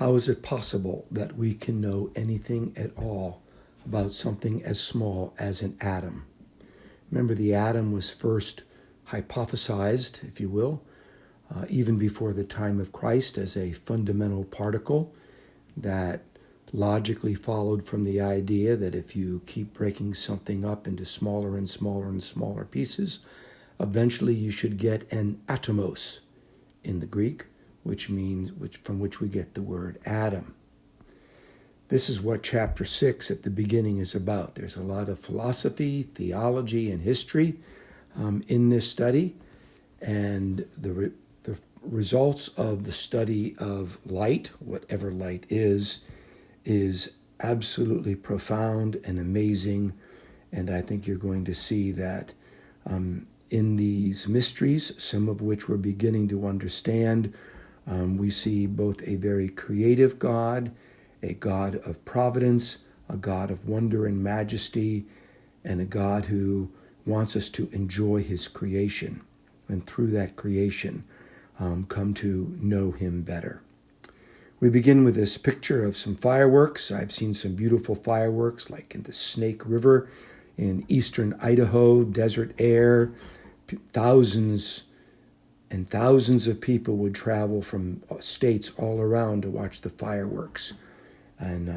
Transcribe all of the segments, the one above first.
How is it possible that we can know anything at all about something as small as an atom? Remember, the atom was first hypothesized, if you will, even before the time of Christ, as a fundamental particle that logically followed from the idea that if you keep breaking something up into smaller and smaller and smaller pieces, eventually you should get an atomos in the Greek, from which we get the word atom. This is what chapter 6 at the beginning is about. There's a lot of philosophy, theology, and history in this study, and the results of the study of light, whatever light is absolutely profound and amazing. And I think you're going to see that in these mysteries, some of which we're beginning to understand, we see both a very creative God, a God of providence, a God of wonder and majesty, and a God who wants us to enjoy his creation, and through that creation come to know him better. We begin with this picture of some fireworks. I've seen some beautiful fireworks, like in the Snake River in eastern Idaho, desert air. Thousands and thousands of people would travel from states all around to watch the fireworks. And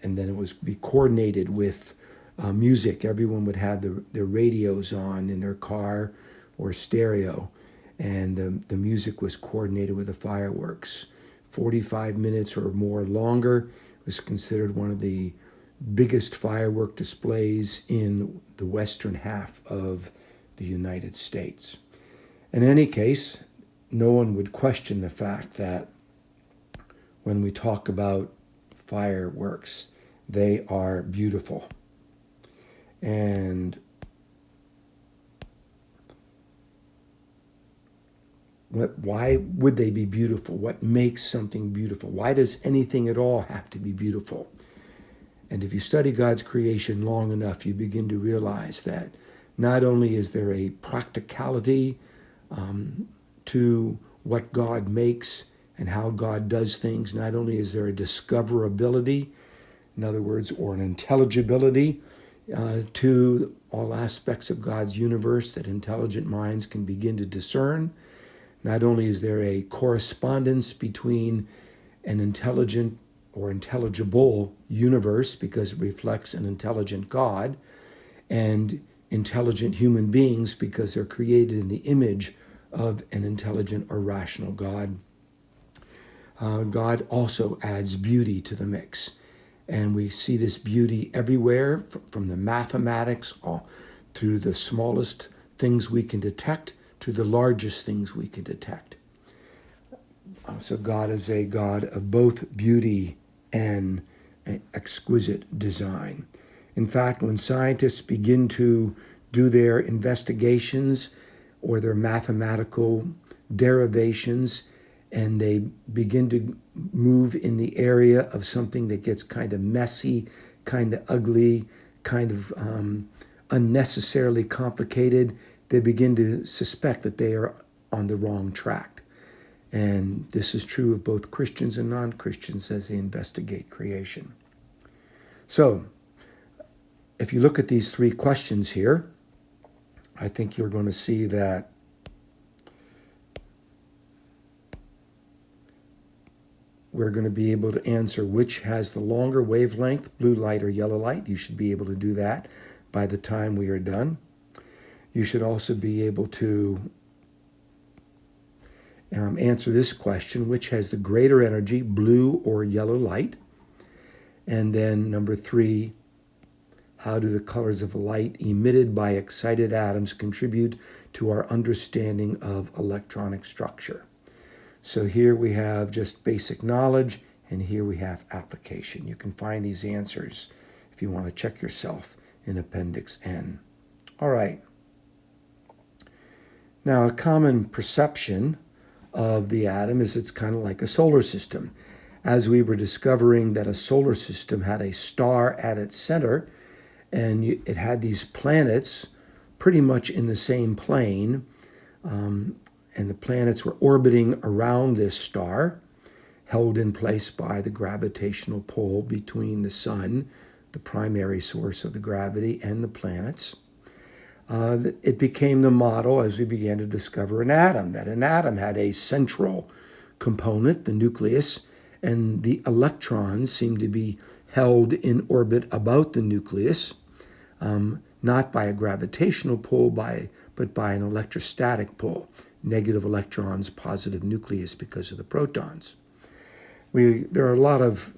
then it would be coordinated with music. Everyone would have their radios on in their car or stereo, and the music was coordinated with the fireworks. 45 minutes or more longer. It was considered one of the biggest firework displays in the western half of the United States. In any case, no one would question the fact that when we talk about fireworks, they are beautiful. And why would they be beautiful? What makes something beautiful? Why does anything at all have to be beautiful? And if you study God's creation long enough, you begin to realize that not only is there a practicality to what God makes and how God does things, not only is there a discoverability, in other words, or an intelligibility to all aspects of God's universe that intelligent minds can begin to discern. Not only is there a correspondence between an intelligent or intelligible universe, because it reflects an intelligent God, and intelligent human beings, because they're created in the image of an intelligent or rational God. God also adds beauty to the mix. And we see this beauty everywhere, from the mathematics through the smallest things we can detect to the largest things we can detect. So God is a God of both beauty and exquisite design. In fact, when scientists begin to do their investigations or their mathematical derivations, and they begin to move in the area of something that gets kind of messy, kind of ugly, kind of unnecessarily complicated, they begin to suspect that they are on the wrong track. And this is true of both Christians and non-Christians as they investigate creation. So, if you look at these three questions here, I think you're going to see that we're going to be able to answer which has the longer wavelength, blue light or yellow light. You should be able to do that by the time we are done. You should also be able to answer this question, which has the greater energy, blue or yellow light? And then number 3, how do the colors of light emitted by excited atoms contribute to our understanding of electronic structure? So here we have just basic knowledge, and here we have application. You can find these answers if you want to check yourself in Appendix N. All right. Now, a common perception of the atom is it's kind of like a solar system. As we were discovering that a solar system had a star at its center, and it had these planets pretty much in the same plane, and the planets were orbiting around this star, held in place by the gravitational pull between the sun, the primary source of the gravity, and the planets. It became the model as we began to discover an atom, that an atom had a central component, the nucleus, and the electrons seemed to be held in orbit about the nucleus, not by a gravitational pull, but by an electrostatic pull. Negative electrons, positive nucleus because of the protons. There are a lot of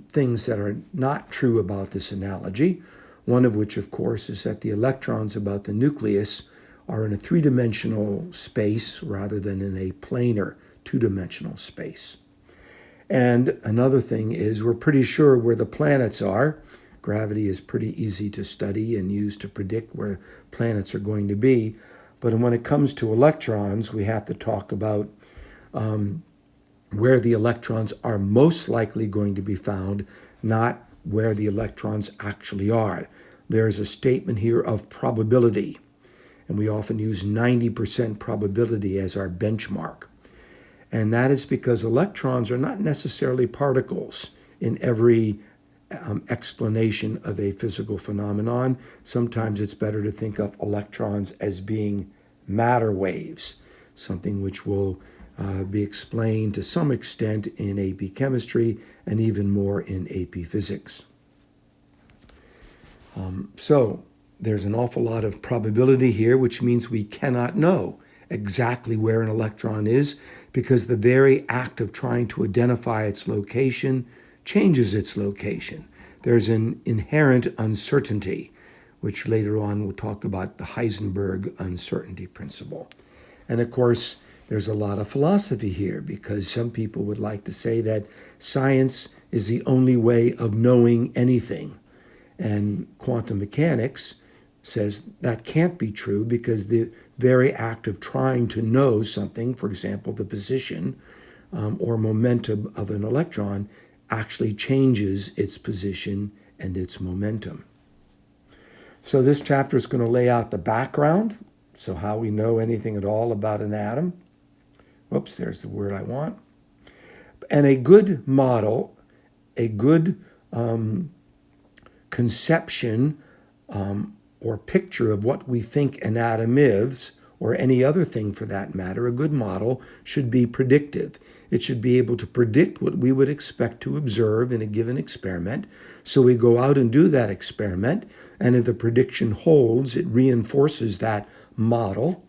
things that are not true about this analogy. One of which, of course, is that the electrons about the nucleus are in a three-dimensional space rather than in a planar two-dimensional space. And another thing is we're pretty sure where the planets are. Gravity is pretty easy to study and use to predict where planets are going to be. But when it comes to electrons, we have to talk about where the electrons are most likely going to be found, not where the electrons actually are. There's a statement here of probability, and we often use 90% probability as our benchmark. And that is because electrons are not necessarily particles in every explanation of a physical phenomenon. Sometimes it's better to think of electrons as being matter waves, something which will be explained to some extent in AP chemistry and even more in AP physics. So there's an awful lot of probability here, which means we cannot know exactly where an electron is because the very act of trying to identify its location changes its location. There's an inherent uncertainty, which later on we'll talk about the Heisenberg uncertainty principle. And of course, there's a lot of philosophy here because some people would like to say that science is the only way of knowing anything. And quantum mechanics says that can't be true because the very act of trying to know something, for example, the position or momentum of an electron, actually changes its position and its momentum. So this chapter is going to lay out the background, so how we know anything at all about an atom. Whoops, there's the word I want. And a good model, a good conception or picture of what we think an atom is, or any other thing for that matter, a good model should be predictive. It should be able to predict what we would expect to observe in a given experiment. So we go out and do that experiment, and if the prediction holds, it reinforces that model.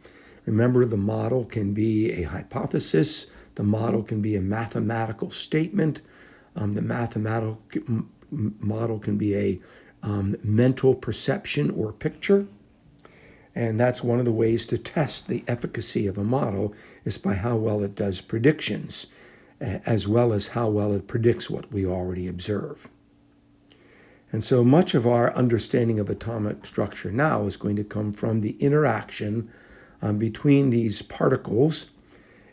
Remember, the model can be a hypothesis. The model can be a mathematical statement. The mathematical model can be a mental perception or picture. And that's one of the ways to test the efficacy of a model is by how well it does predictions, as well as how well it predicts what we already observe. And so much of our understanding of atomic structure now is going to come from the interaction between these particles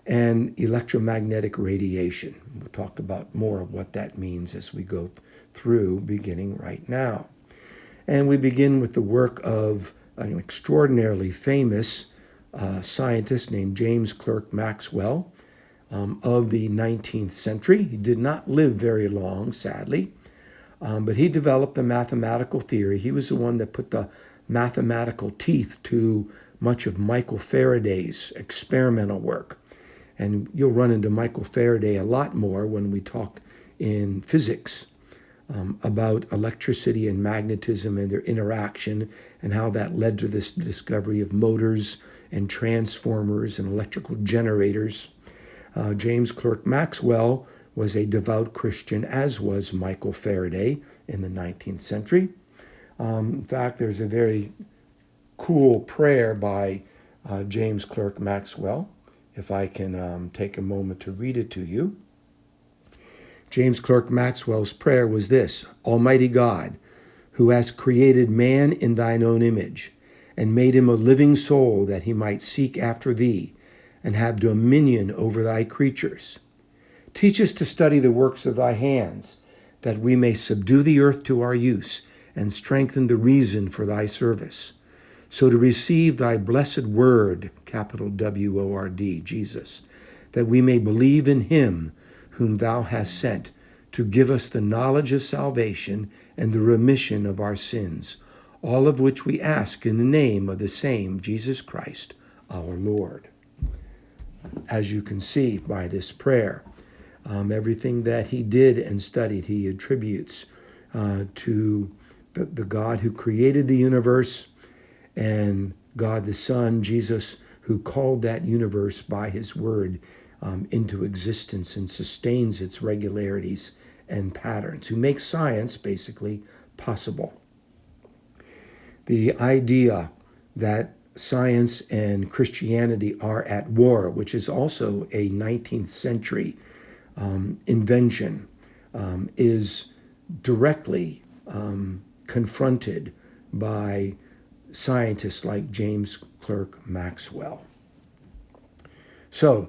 and electromagnetic radiation. We'll talk about more of what that means as we go through, beginning right now. And we begin with the work of an extraordinarily famous scientist named James Clerk Maxwell of the 19th century. He did not live very long, sadly, but he developed the mathematical theory. He was the one that put the mathematical teeth to much of Michael Faraday's experimental work. And you'll run into Michael Faraday a lot more when we talk in physics about electricity and magnetism and their interaction and how that led to this discovery of motors and transformers and electrical generators. James Clerk Maxwell was a devout Christian, as was Michael Faraday in the 19th century. In fact, there's a very cool prayer by James Clerk Maxwell, if I can take a moment to read it to you. James Clerk Maxwell's prayer was this: Almighty God, who hast created man in thine own image, and made him a living soul that he might seek after thee, and have dominion over thy creatures. Teach us to study the works of thy hands, that we may subdue the earth to our use, and strengthen the reason for thy service. So to receive thy blessed word, capital W-O-R-D, Jesus, that we may believe in him, whom thou hast sent, to give us the knowledge of salvation and the remission of our sins, all of which we ask in the name of the same Jesus Christ, our Lord. As you can see by this prayer, everything that he did and studied, he attributes to the God who created the universe and God the Son, Jesus, who called that universe by his word into existence and sustains its regularities and patterns, who makes science basically possible. The idea that science and Christianity are at war, which is also a 19th century invention, is directly confronted by scientists like James Clerk Maxwell. So,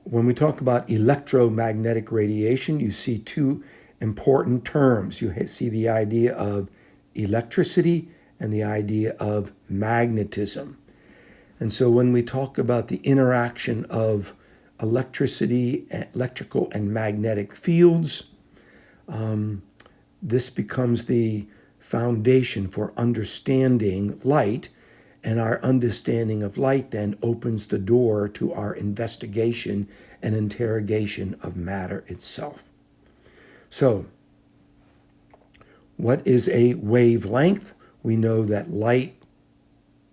when we talk about electromagnetic radiation, you see two important terms. You see the idea of electricity and the idea of magnetism. And so when we talk about the interaction of electricity, electrical and magnetic fields, this becomes the foundation for understanding light, and our understanding of light then opens the door to our investigation and interrogation of matter itself. So, what is a wavelength? We know that light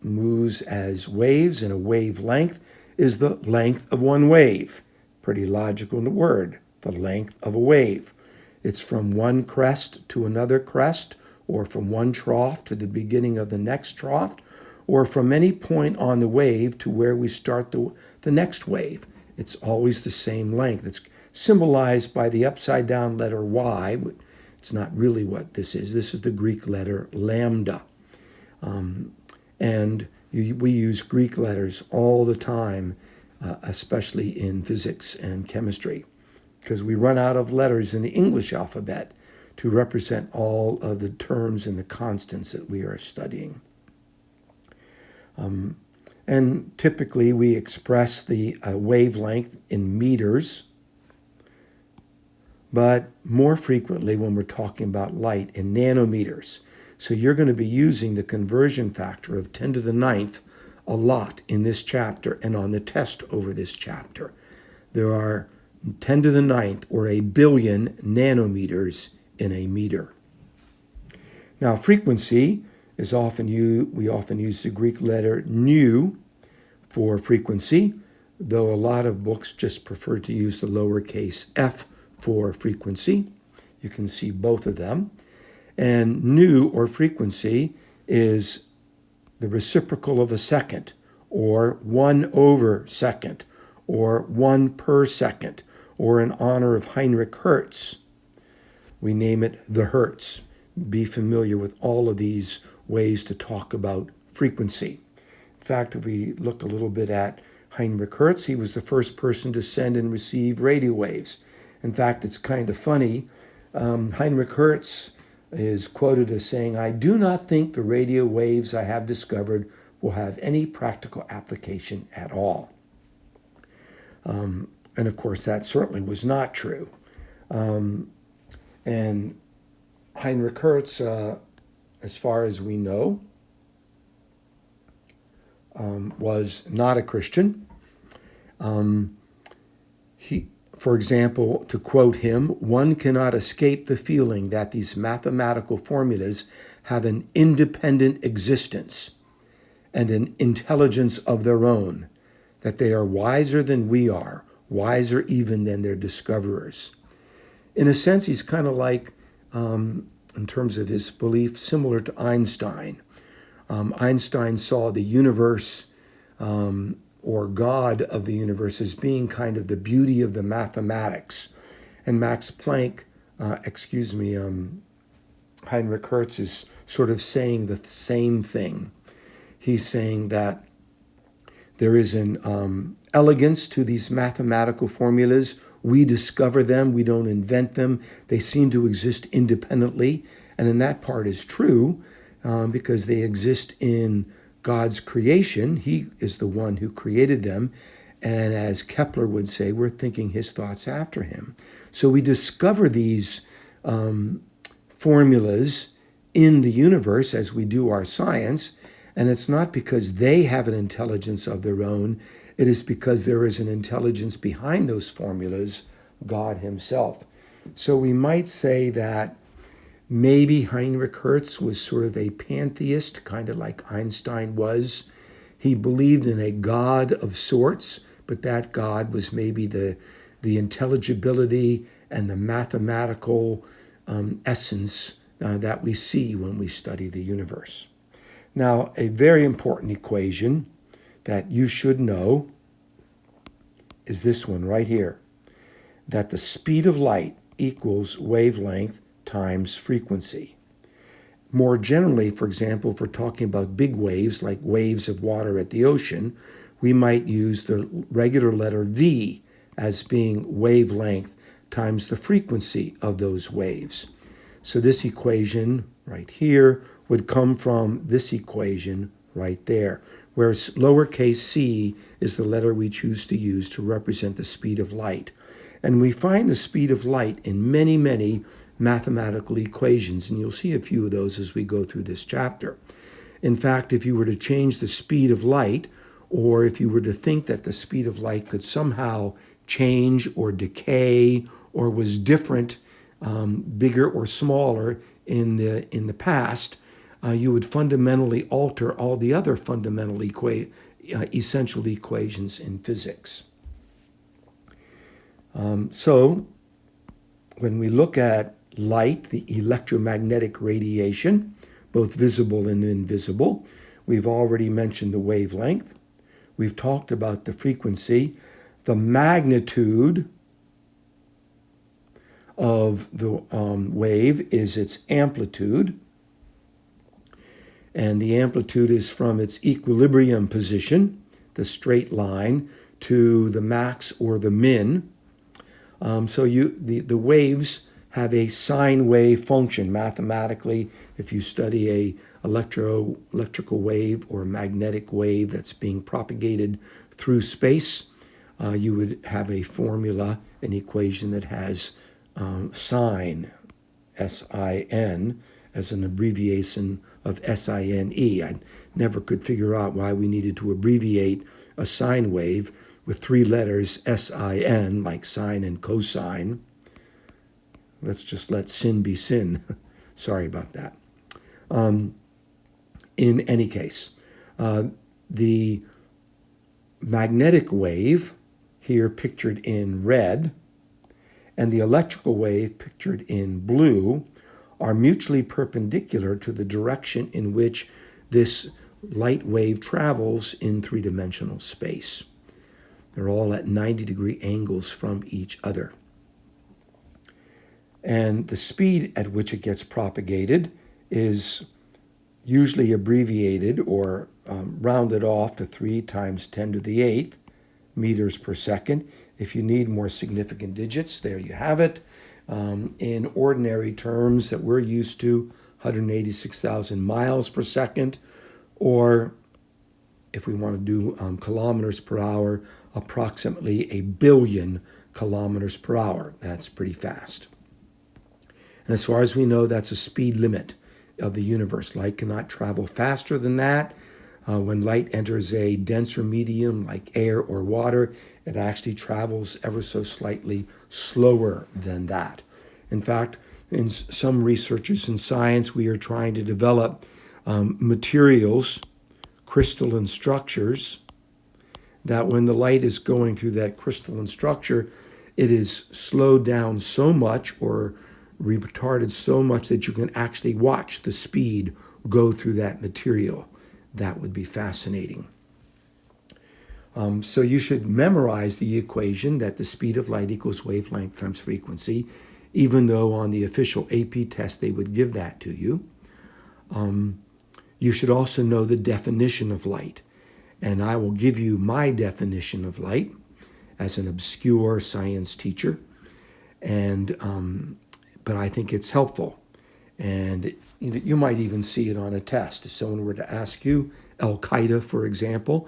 moves as waves, and a wavelength is the length of one wave. Pretty logical in the word, the length of a wave. It's from one crest to another crest, or from one trough to the beginning of the next trough, or from any point on the wave to where we start the next wave. It's always the same length. It's symbolized by the upside down letter Y. It's not really what this is. This is the Greek letter lambda. We use Greek letters all the time, especially in physics and chemistry, because we run out of letters in the English alphabet to represent all of the terms and the constants that we are studying. And typically we express the wavelength in meters, but more frequently when we're talking about light in nanometers. So you're going to be using the conversion factor of 10 to the 9th a lot in this chapter and on the test over this chapter. There are 10 to the 9th or a billion nanometers in a meter. Now frequency is we often use the Greek letter nu for frequency, though a lot of books just prefer to use the lowercase f for frequency. You can see both of them. And nu, or frequency, is the reciprocal of a second, or 1 over second, or 1 per second, or in honor of Heinrich Hertz. We name it the Hertz. Be familiar with all of these ways to talk about frequency. In fact, if we look a little bit at Heinrich Hertz, he was the first person to send and receive radio waves. In fact, it's kind of funny. Heinrich Hertz is quoted as saying, "I do not think the radio waves I have discovered will have any practical application at all." And of course, that certainly was not true. And Heinrich Hertz, as far as we know, was not a Christian. For example, to quote him, "One cannot escape the feeling that these mathematical formulas have an independent existence and an intelligence of their own, that they are wiser than we are, wiser even than their discoverers." In a sense, he's kind of like, in terms of his belief, similar to Einstein. Einstein saw the universe or God of the universe as being kind of the beauty of the mathematics. And Max Planck, Heinrich Hertz is sort of saying the same thing. He's saying that there is an elegance to these mathematical formulas. We discover them, we don't invent them. They seem to exist independently. And then that part is true because they exist in God's creation. He is the one who created them. And as Kepler would say, we're thinking his thoughts after him. So we discover these formulas in the universe as we do our science. And it's not because they have an intelligence of their own. It is because there is an intelligence behind those formulas, God himself. So we might say that maybe Heinrich Hertz was sort of a pantheist, kind of like Einstein was. He believed in a God of sorts, but that God was maybe the intelligibility and the mathematical essence that we see when we study the universe. Now, a very important equation that you should know is this one right here, that the speed of light equals wavelength times frequency. More generally, for example, if we're talking about big waves, like waves of water at the ocean, we might use the regular letter V as being wavelength times the frequency of those waves. So this equation right here would come from this equation right there, where lowercase c is the letter we choose to use to represent the speed of light. And we find the speed of light in many, many mathematical equations, and you'll see a few of those as we go through this chapter. In fact, if you were to change the speed of light, or if you were to think that the speed of light could somehow change or decay or was different, bigger or smaller in the past, you would fundamentally alter all the other fundamental essential equations in physics. So when we look at light, the electromagnetic radiation, both visible and invisible, we've already mentioned the wavelength. We've talked about the frequency. The magnitude of the wave is its amplitude. And the amplitude is from its equilibrium position, the straight line, to the max or the min. So the waves have a sine wave function mathematically. If you study a electrical wave or a magnetic wave that's being propagated through space, you would have a formula, an equation that has sine, S-I-N, as an abbreviation of S-I-N-E. I never could figure out why we needed to abbreviate a sine wave with three letters, S-I-N, like sine and cosine. Let's just let sin be sin. Sorry about that. In any case, the magnetic wave, here pictured in red, and the electrical wave, pictured in blue, are mutually perpendicular to the direction in which this light wave travels in three-dimensional space. They're all at 90-degree angles from each other. And the speed at which it gets propagated is usually abbreviated or rounded off to 3 times 10 to the 8th meters per second. If you need more significant digits, there you have it. In ordinary terms that we're used to, 186,000 miles per second, or if we want to do kilometers per hour, approximately 1 billion kilometers per hour. That's pretty fast. And as far as we know, that's a speed limit of the universe. Light cannot travel faster than that. When light enters a denser medium like air or water, it actually travels ever so slightly slower than that. In fact, in some researchers in science, we are trying to develop materials, crystalline structures, that when the light is going through that crystalline structure, it is slowed down so much or retarded so much that you can actually watch the speed go through that material. That would be fascinating. So you should memorize the equation that the speed of light equals wavelength times frequency, even though on the official AP test they would give that to you. You should also know the definition of light. And I will give you my definition of light as an obscure science teacher. But I think it's helpful. And you might even see it on a test. If someone were to ask you, Al-Qaeda, for example,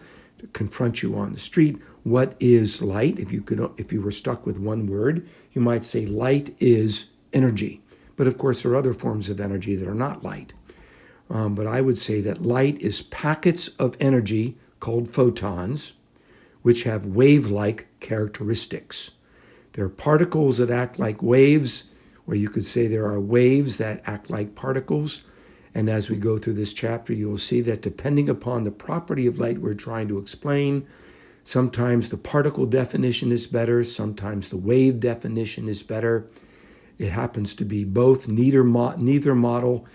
confront you on the street, what is light? If you were stuck with one word, you might say light is energy. But of course, there are other forms of energy that are not light. But I would say that light is packets of energy called photons, which have wave-like characteristics. There are particles that act like waves, or you could say there are waves that act like particles. And as we go through this chapter, you will see that depending upon the property of light we're trying to explain, sometimes the particle definition is better, sometimes the wave definition is better. It happens to be both. Neither model,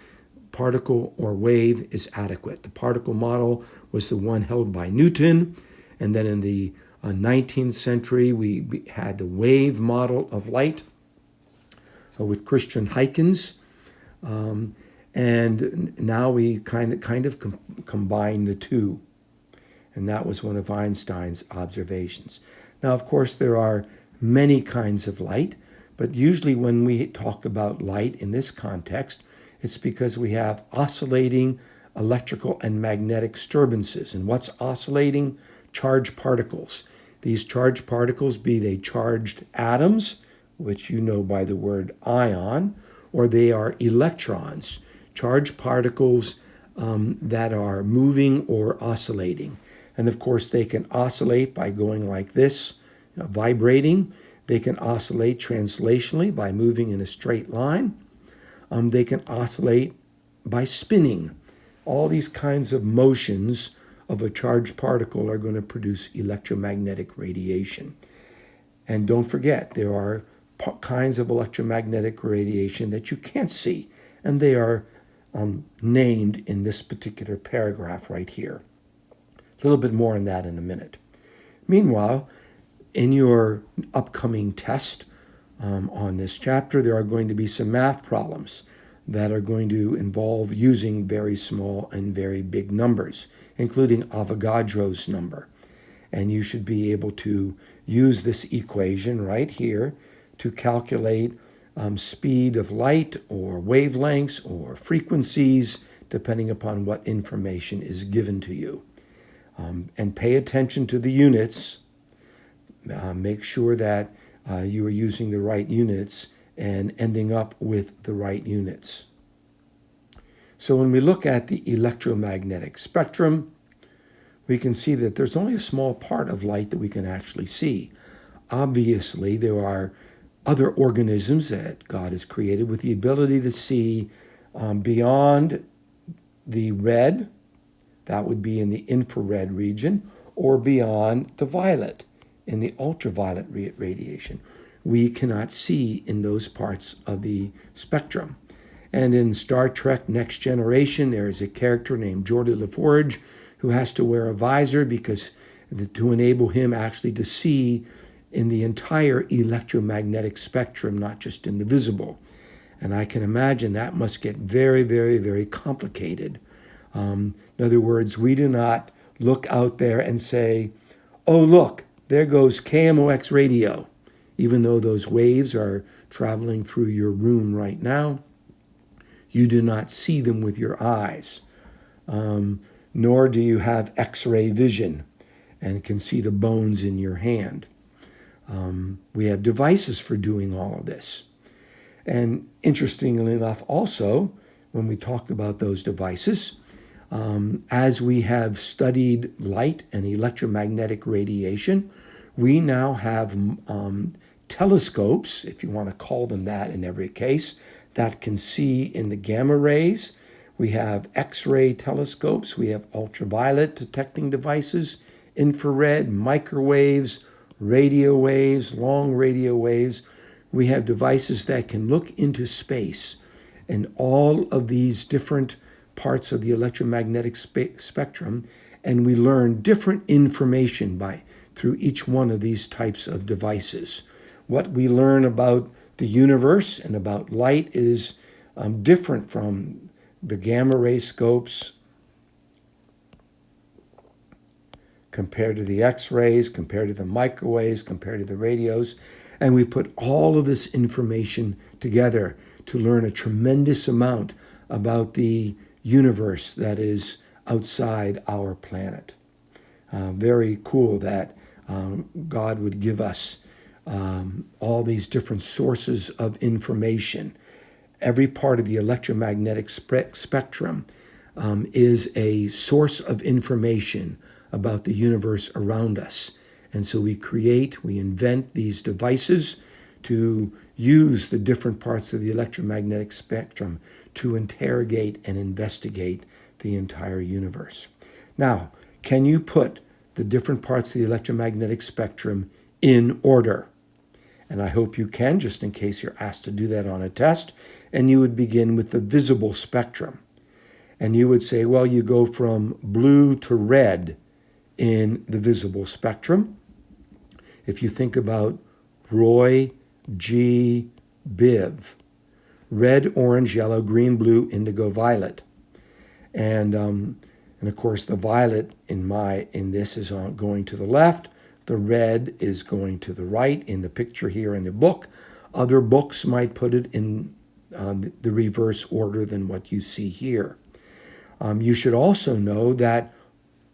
particle or wave, is adequate. The particle model was the one held by Newton, and then in the 19th century, we had the wave model of light with Christian Huygens. And now we kind of combine the two. And that was one of Einstein's observations. Now, of course, there are many kinds of light, but usually when we talk about light in this context, it's because we have oscillating electrical and magnetic disturbances. And what's oscillating? Charged particles. These charged particles, be they charged atoms, which you know by the word ion, or they are electrons, charged particles that are moving or oscillating. And of course, they can oscillate by going like this, vibrating. They can oscillate translationally by moving in a straight line. They can oscillate by spinning. All these kinds of motions of a charged particle are going to produce electromagnetic radiation. And don't forget, there are kinds of electromagnetic radiation that you can't see, and they are named in this particular paragraph right here. A little bit more on that in a minute. Meanwhile, in your upcoming test on this chapter, there are going to be some math problems that are going to involve using very small and very big numbers, including Avogadro's number. And you should be able to use this equation right here to calculate speed of light or wavelengths or frequencies, depending upon what information is given to you. And pay attention to the units. Make sure that you are using the right units and ending up with the right units. So when we look at the electromagnetic spectrum, we can see that there's only a small part of light that we can actually see. Obviously, there are other organisms that God has created with the ability to see beyond the red, that would be in the infrared region, or beyond the violet, in the ultraviolet radiation. We cannot see in those parts of the spectrum. And in Star Trek Next Generation, there is a character named Geordi LaForge who has to wear a visor because to enable him actually to see in the entire electromagnetic spectrum, not just in the visible. And I can imagine that must get very, very, very complicated. In other words, we do not look out there and say, oh, look, there goes KMOX radio, even though those waves are traveling through your room right now. You do not see them with your eyes, nor do you have X-ray vision and can see the bones in your hand. We have devices for doing all of this. And interestingly enough, also, when we talk about those devices, as we have studied light and electromagnetic radiation, we now have telescopes, if you want to call them that in every case, that can see in the gamma rays. We have X-ray telescopes. We have ultraviolet detecting devices, infrared, microwaves, radio waves, long radio waves. We have devices that can look into space, and all of these different parts of the electromagnetic spectrum, and we learn different information through each one of these types of devices. What we learn about the universe and about light is different from the gamma ray scopes compared to the X-rays, compared to the microwaves, compared to the radios. And we put all of this information together to learn a tremendous amount about the universe that is outside our planet. Very cool that God would give us all these different sources of information. Every part of the electromagnetic spectrum is a source of information about the universe around us. And so we invent these devices to use the different parts of the electromagnetic spectrum to interrogate and investigate the entire universe. Now, can you put the different parts of the electromagnetic spectrum in order? And I hope you can, just in case you're asked to do that on a test. And you would begin with the visible spectrum. And you would say, well, you go from blue to red in the visible spectrum. If you think about Roy G. Biv, red, orange, yellow, green, blue, indigo, violet. And of course, the violet in this is going to the left. The red is going to the right in the picture here in the book. Other books might put it in the reverse order than what you see here. You should also know that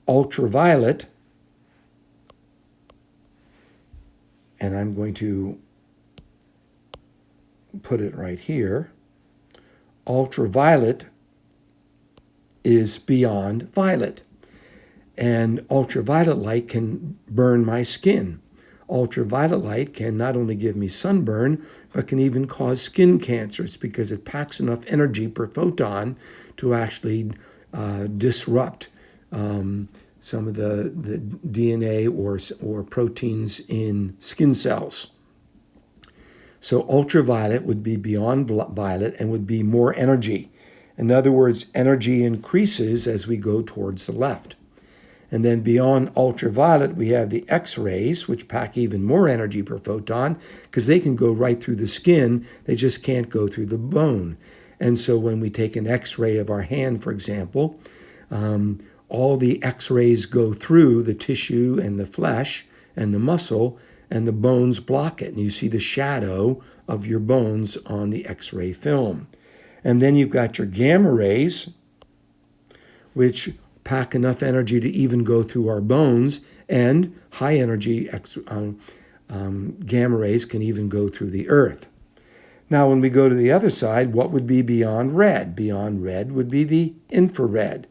ultraviolet, and I'm going to put it right here, ultraviolet is beyond violet. And ultraviolet light can burn my skin. Ultraviolet light can not only give me sunburn, but can even cause skin cancers because it packs enough energy per photon to actually disrupt some of the DNA or proteins in skin cells. So ultraviolet would be beyond violet and would be more energy. In other words, energy increases as we go towards the left. And then beyond ultraviolet, we have the X-rays, which pack even more energy per photon because they can go right through the skin. They just can't go through the bone. And so when we take an X-ray of our hand, for example, all the X-rays go through the tissue and the flesh and the muscle, and the bones block it. And you see the shadow of your bones on the X-ray film. And then you've got your gamma rays, which pack enough energy to even go through our bones, and high energy gamma rays can even go through the earth. Now, when we go to the other side, what would be beyond red? Beyond red would be the infrared.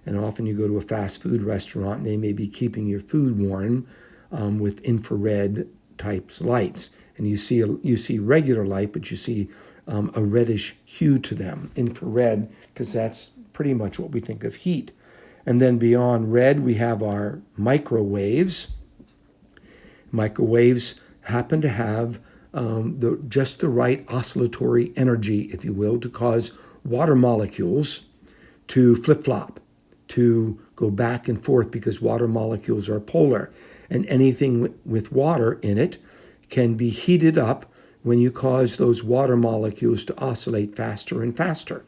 And often you go to a fast food restaurant and they may be keeping your food warm with infrared types lights. And you see regular light, but you see a reddish hue to them, infrared, because that's pretty much what we think of heat. And then beyond red, we have our microwaves. Microwaves happen to have just the right oscillatory energy, if you will, to cause water molecules to flip-flop, to go back and forth, because water molecules are polar. And anything with water in it can be heated up when you cause those water molecules to oscillate faster and faster.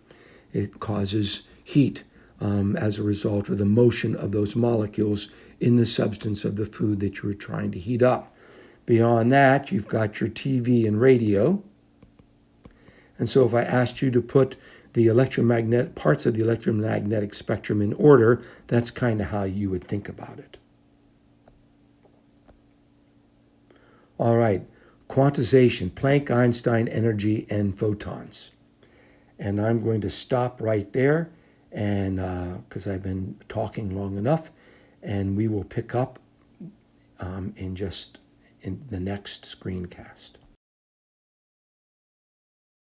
It causes heat as a result of the motion of those molecules in the substance of the food that you're trying to heat up. Beyond that, you've got your TV and radio. And so if I asked you to put the parts of the electromagnetic spectrum in order, that's kind of how you would think about it. All right, quantization, Planck, Einstein, energy, and photons. And I'm going to stop right there, and because I've been talking long enough, and we will pick up in the next screencast.